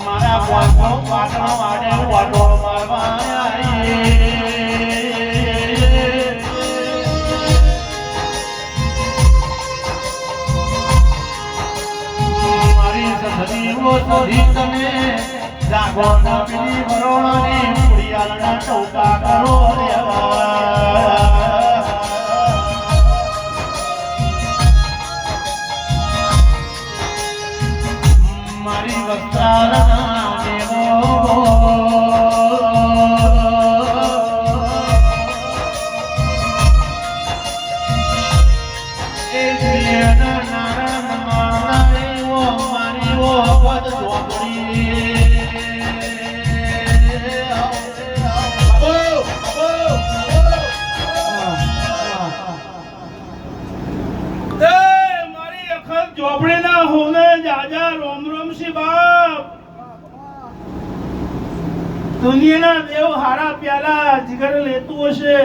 મારા વાતો વાટવા વાડે વાડો મારવા મારી સદરીઓ તોરી તમે જાગો નબી ભરોણાની પુડિયાલના ટોકા કરો મારી વસ્ત્રાલના દેવો એ દિયના નારાયણ મારી ઓ મારી ઓ પદ ધોબડી મારી અખર ચોપડીના હોને જાજા રોમ રોમ સી બાપ દુનિયાના દેવ હારા પ્યાલા જીગર લેતું હશે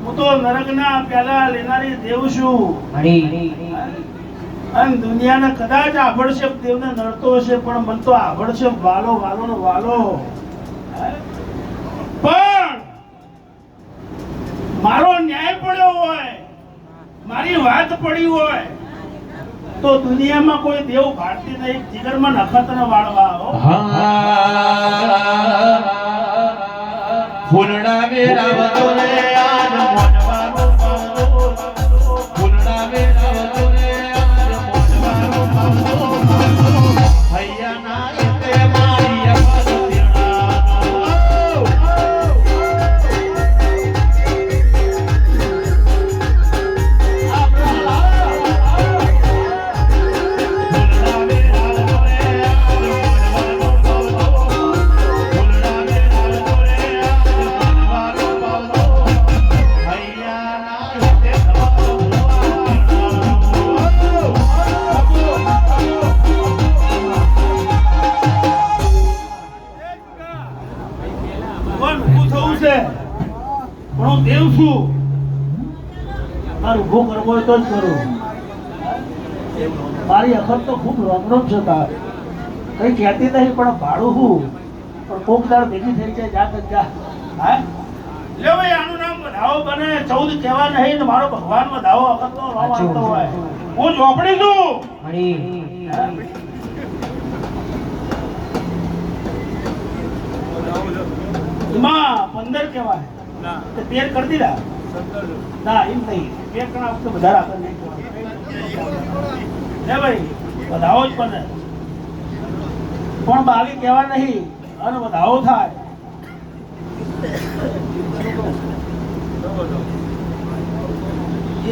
હું તો નરકના પ્યાલા લેનારી દેવ છું અને દુનિયાના કદાચ આભડશેપ દેવને નડતો હશે પણ મન તો આભડશેપ વાલો વાલો નો વાલો પણ મારો ન્યાય પડ્યો હોય મારી વાત પડી હોય તો દુનિયામાં કોઈ દેવ ભારતી નહીં જીગરમાં નખતને વાળવા ફૂલડા વેરાવતો રે આજ મોનવાનો પાવતો ફૂલડા વેરાવતો રે આજ મોનવાનો પાવતો ભૈયાના એટલે મારી અપદ હું દેવ છું મારું ઉભો કરવો હોય તો જ કરું મારી અખર તો ખૂબ રમરમ છે તાર કઈ કહેતી નહીં પણ ભાડું હું પણ કોક દાળ ભેગી થઈ જાય જા જા હા લે ભાઈ આનું નામ વધાવો બને 14 કહેવા નહીં ને મારો ભગવાન વધાવો અખર તો વાવતો હોય હું ચોપડી છું એમાં 15 કહેવાય તો 13 કરી દીધા ના એમ નહીં 13 કણા વખતે વધારે આગળ નહીં લે ભાઈ વધાવો જ બને પણ 22 કહેવા નહીં અને વધાવો થાય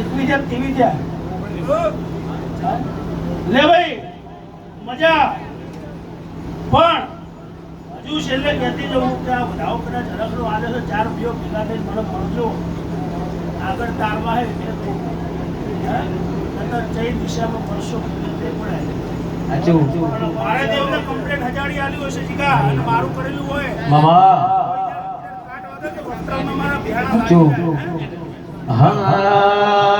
એકવી જાય તેવી જાય લે ભાઈ મજા પણ હજુ છેલ્લે કહેતી જવું કે આ વધાવો કદાચ ઝડપનો આલે છે 4 રૂપિયો ભેગા થઈને મને મળજો આગળ તારમાં હે એટલે તો કઈ દિશામાં મળશો તે પડે મારે દેવને કમ્પ્લેટ હજાડી આલ્યું હશે જીગા અને મારું કરેલું હોય મામા કાટ વાગે કે વસ્ત્રમાં મારા ભેળા હા